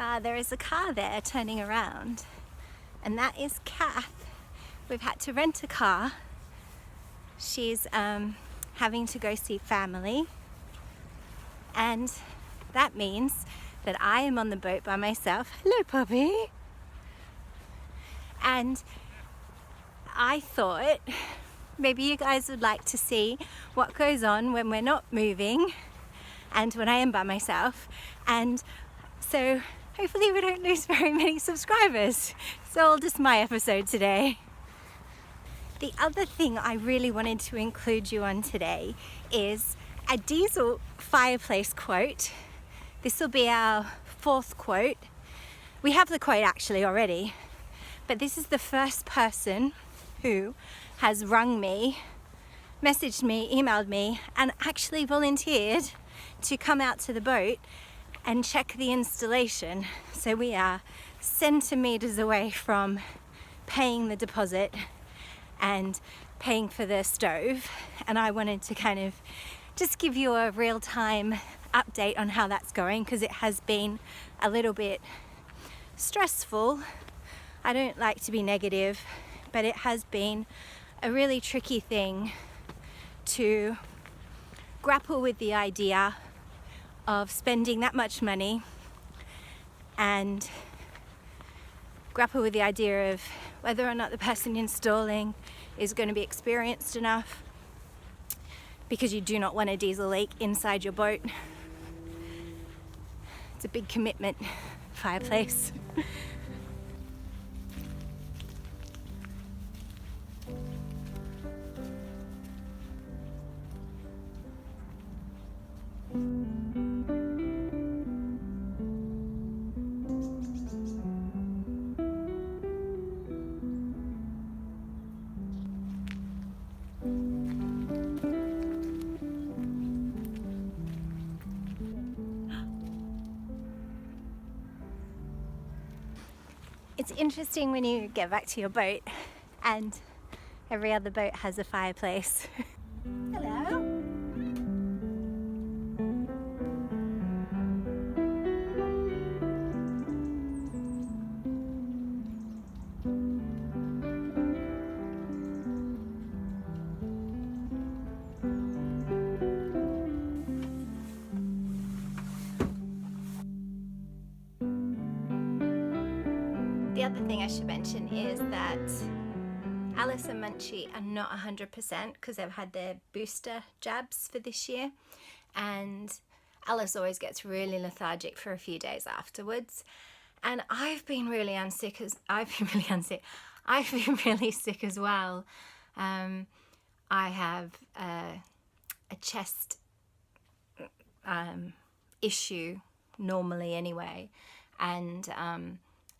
There is a car there turning around, and that is Kath. We've had to rent a car. She's having to go see family, and that means that I am on the boat by myself. Hello, puppy. And I thought maybe you guys would like to see what goes on when we're not moving and when I am by myself, and so hopefully we don't lose very many subscribers. It's all just my episode today. The other thing I really wanted to include you on today is a Diesel Fireplace quote. This will be our 4th quote. We have the quote actually already, but this is the first person who has rung me, messaged me, emailed me, and actually volunteered to come out to the boat and check the installation. So we are centimeters away from paying the deposit and paying for the stove, and I wanted to kind of just give you a real-time update on how that's going, because it has been a little bit stressful. I don't like to be negative, but it has been a really tricky thing to grapple with the idea of spending that much money and grapple with the idea of whether or not the person installing is going to be experienced enough, because you do not want a diesel leak inside your boat. It's a big commitment, Fireplace. It's interesting when you get back to your boat and every other boat has a fireplace. Hello. The other thing I should mention is that Alice and Munchie are not 100% because they've had their booster jabs for this year, and Alice always gets really lethargic for a few days afterwards. And I've been really sick as well. I have a chest issue normally anyway, and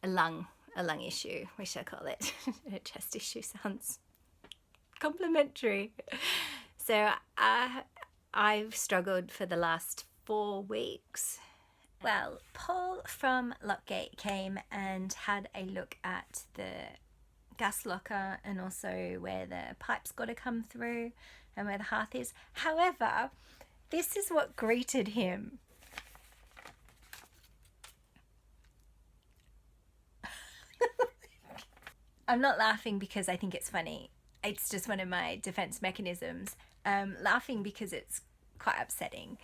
a lung issue, we shall call it. A chest issue sounds complimentary. So I've struggled for the last 4 weeks. Well, Paul from Lockgate came and had a look at the gas locker and also where the pipe's got to come through and where the hearth is. However, this is what greeted him. I'm not laughing because I think it's funny. It's just one of my defense mechanisms. Laughing because it's quite upsetting.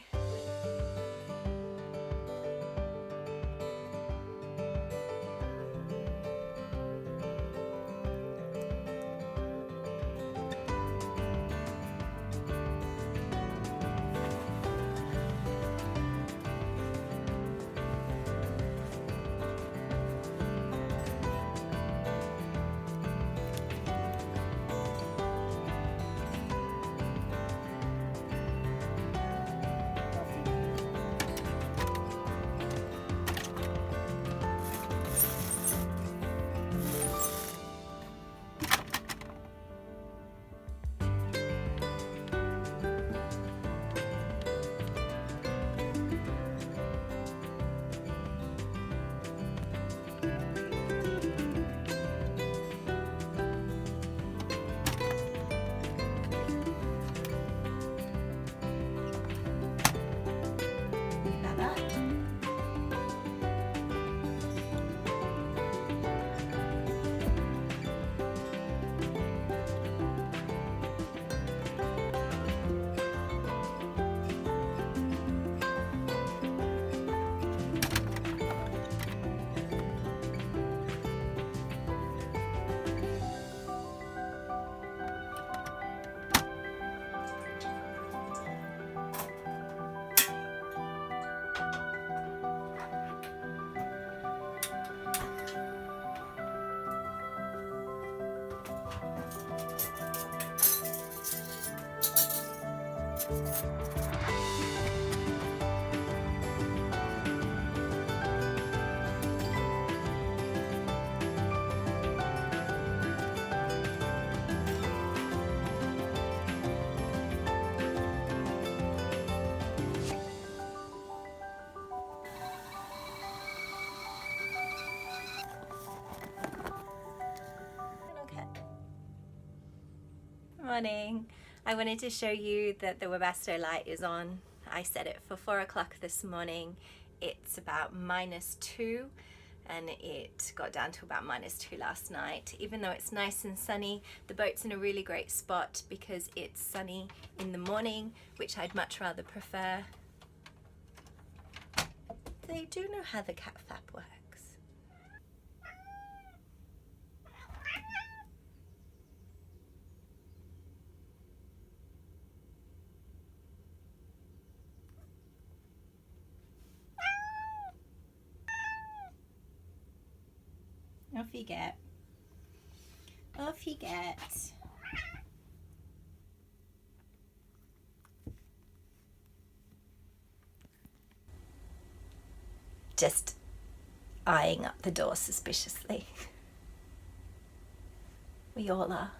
Morning. I wanted to show you that the Webasto light is on. I set it for 4 o'clock this morning. It's about -2 and it got down to about -2 last night. Even though it's nice and sunny, the boat's in a really great spot because it's sunny in the morning, which I'd much rather prefer. They do know how the cat flap works. Off you get. Off you get. Just eyeing up the door suspiciously. We all are.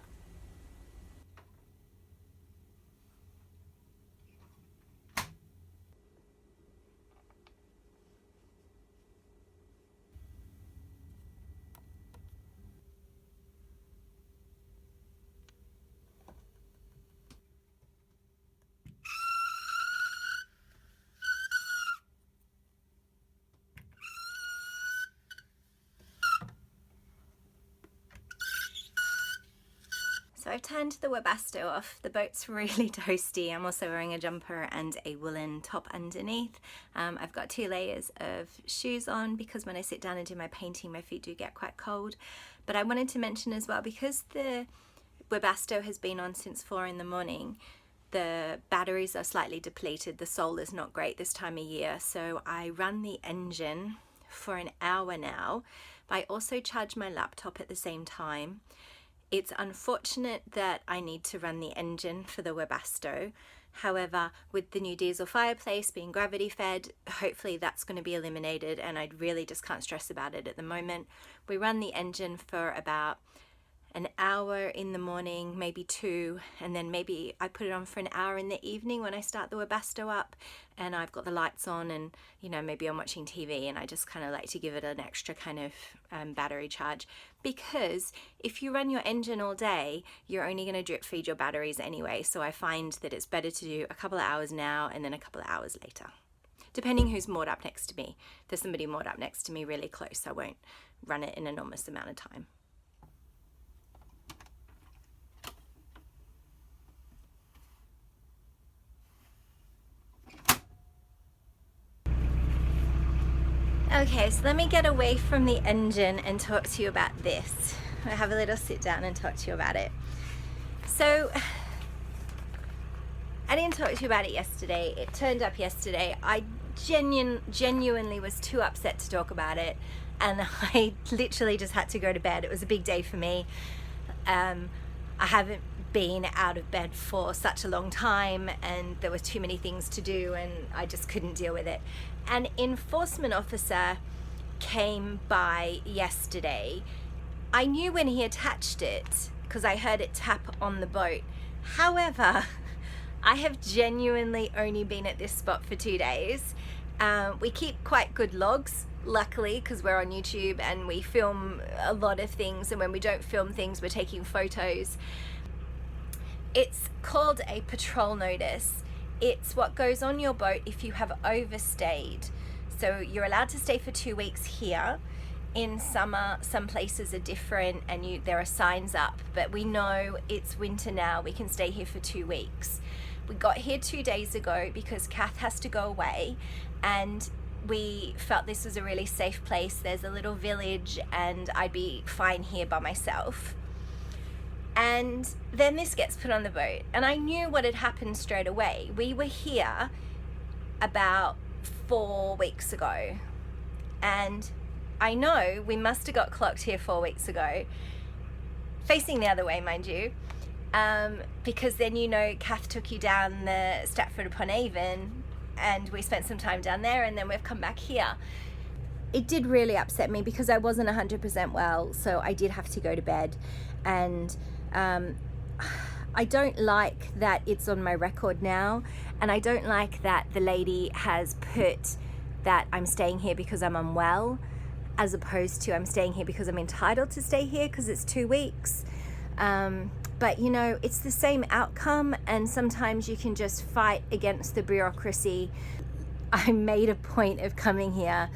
So I've turned the Webasto off. The boat's really toasty. I'm also wearing a jumper and a woolen top underneath. I've got 2 layers of shoes on because when I sit down and do my painting, my feet do get quite cold. But I wanted to mention as well, because the Webasto has been on since 4 in the morning, the batteries are slightly depleted. The solar's not great this time of year. So I run the engine for an hour now, but I also charge my laptop at the same time. It's unfortunate that I need to run the engine for the Webasto. However, with the new diesel Fireplace being gravity fed, hopefully that's going to be eliminated, and I really just can't stress about it at the moment. We run the engine for about an hour in the morning, maybe 2, and then maybe I put it on for an hour in the evening when I start the Webasto up and I've got the lights on, and you know, maybe I'm watching TV, and I just kind of like to give it an extra kind of battery charge, because if you run your engine all day, you're only going to drip feed your batteries anyway. So I find that it's better to do a couple of hours now and then a couple of hours later, depending who's moored up next to me. If there's somebody moored up next to me really close, I won't run it an enormous amount of time. Okay, so let me get away from the engine and talk to you about this. I'll have a little sit down and talk to you about it. So, I didn't talk to you about it yesterday. It turned up yesterday. I genuinely was too upset to talk about it, and I literally just had to go to bed. It was a big day for me. I haven't been out of bed for such a long time, and there were too many things to do, and I just couldn't deal with it. An enforcement officer came by yesterday. I knew when he attached it because I heard it tap on the boat. However, I have genuinely only been at this spot for 2 days. We keep quite good logs, luckily, because we're on YouTube and we film a lot of things, and when we don't film things, we're taking photos. It's called a patrol notice. It's what goes on your boat if you have overstayed. So you're allowed to stay for 2 weeks here. In summer, some places are different and there are signs up, but we know it's winter now, we can stay here for 2 weeks. We got here 2 days ago because Kath has to go away, and we felt this was a really safe place. There's a little village and I'd be fine here by myself. And then this gets put on the boat, and I knew what had happened straight away. We were here about 4 weeks ago, and I know we must have got clocked here 4 weeks ago, facing the other way, mind you. because then, you know, Kath took you down the Stratford-upon-Avon and we spent some time down there, and then we've come back here. It did really upset me because I wasn't 100% well, so I did have to go to bed. And I don't like that it's on my record now, and I don't like that the lady has put that I'm staying here because I'm unwell, as opposed to I'm staying here because I'm entitled to stay here because it's 2 weeks. But you know, it's the same outcome, and sometimes you can just fight against the bureaucracy. I made a point of coming here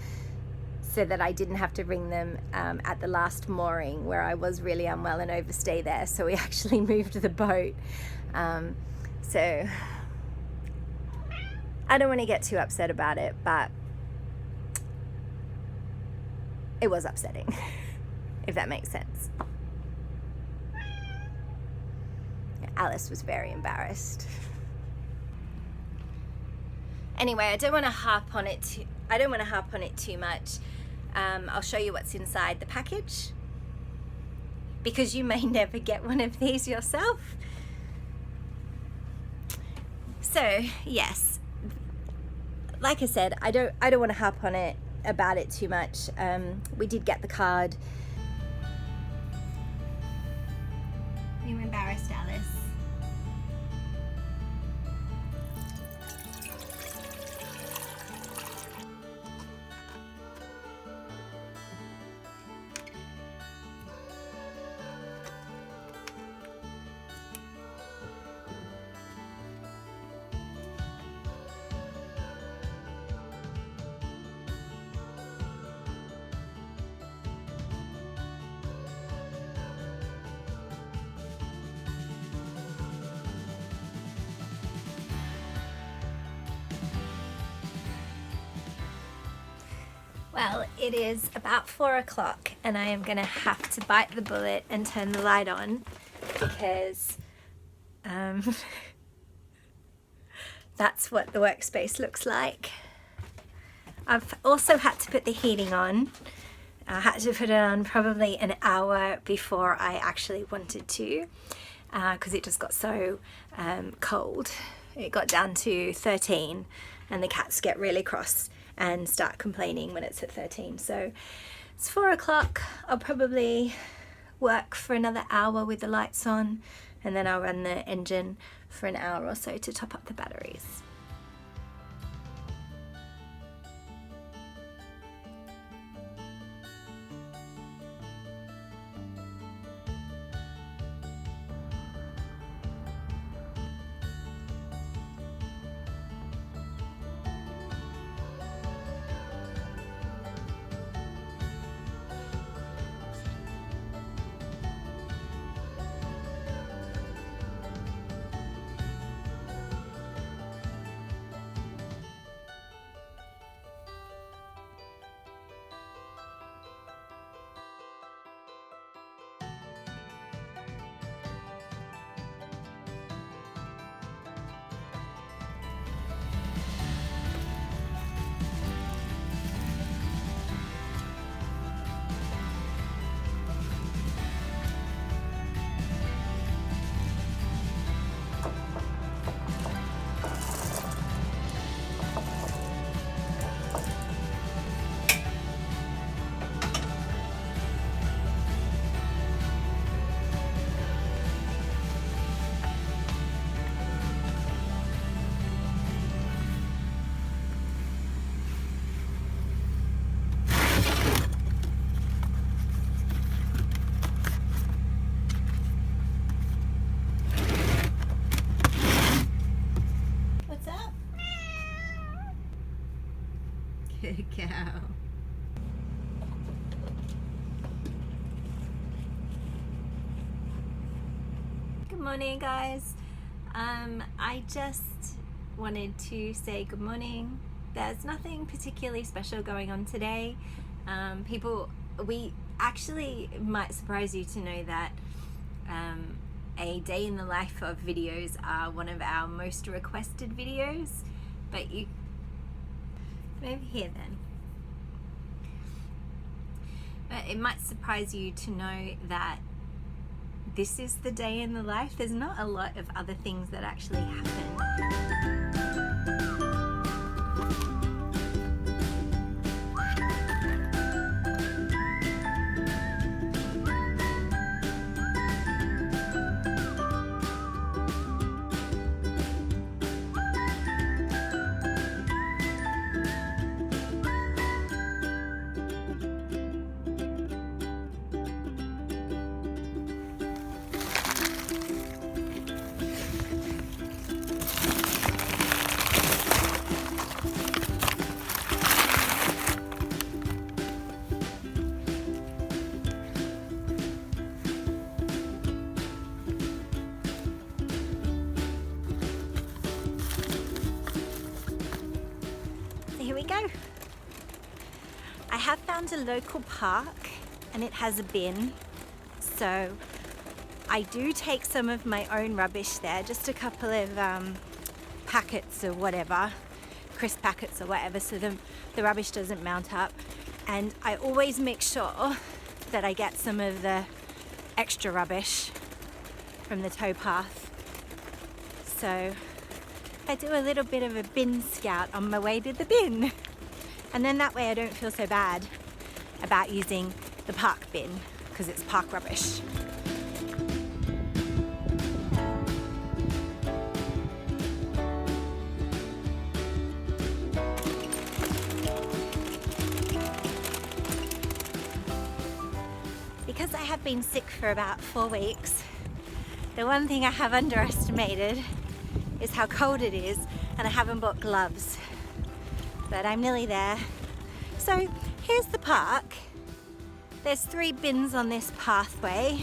so that I didn't have to ring them at the last mooring where I was really unwell and overstay there. So we actually moved the boat. So I don't want to get too upset about it, but it was upsetting, if that makes sense. Alice was very embarrassed. Anyway, I don't want to harp on it too much. I'll show you what's inside the package, because you may never get one of these yourself. So yes, like I said, I don't want to harp on it about it too much. We did get the card. Are you embarrassed, Alice? Well, it is about 4 o'clock and I am gonna have to bite the bullet and turn the light on, because that's what the workspace looks like. I've also had to put the heating on. I had to put it on probably an hour before I actually wanted to, because it just got so cold. It got down to 13 and the cats get really cross and start complaining when it's at 13. So it's 4 o'clock. I'll probably work for another hour with the lights on, and then I'll run the engine for an hour or so to top up the batteries. Good cow. Good morning, guys. I just wanted to say good morning. There's nothing particularly special going on today. We actually, might surprise you to know that a day in the life of videos are one of our most requested videos, but you over here then. But it might surprise you to know that this is the day in the life. There's not a lot of other things that actually happen. Here we go. I have found a local park and it has a bin, so I do take some of my own rubbish there, just a couple of packets or whatever, crisp packets or whatever, so the rubbish doesn't mount up. And I always make sure that I get some of the extra rubbish from the towpath. So I do a little bit of a bin scout on my way to the bin, and then that way I don't feel so bad about using the park bin because it's park rubbish. Because I have been sick for about 4 weeks, the one thing I have underestimated is how cold it is, and I haven't bought gloves, but I'm nearly there. So here's the park. There's 3 bins on this pathway.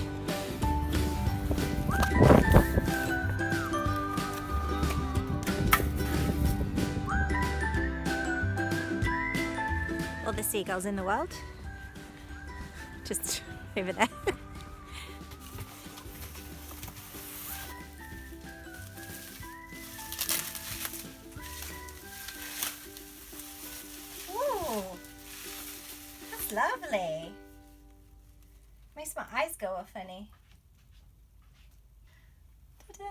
All the seagulls in the world, just over there. Lovely. Makes my eyes go all funny. Ta-da!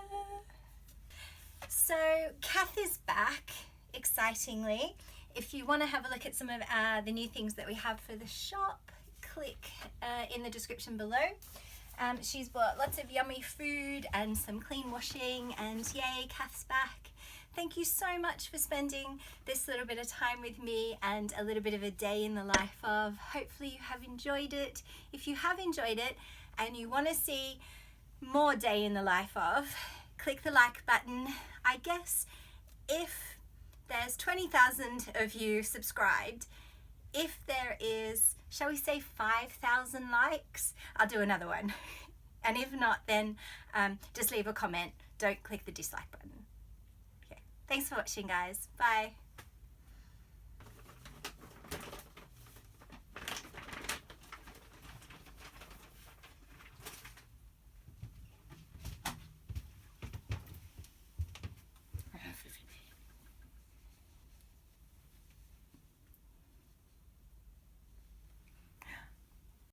So Kath is back, excitingly. If you want to have a look at some of the new things that we have for the shop, click in the description below. She's bought lots of yummy food and some clean washing, and yay, Kath's back. Thank you so much for spending this little bit of time with me and a little bit of a day in the life of. Hopefully you have enjoyed it. If you have enjoyed it and you want to see more day in the life of, click the like button. I guess if there's 20,000 of you subscribed, if there is, shall we say 5,000 likes, I'll do another one. And if not, then just leave a comment. Don't click the dislike button. Thanks for watching, guys. Bye.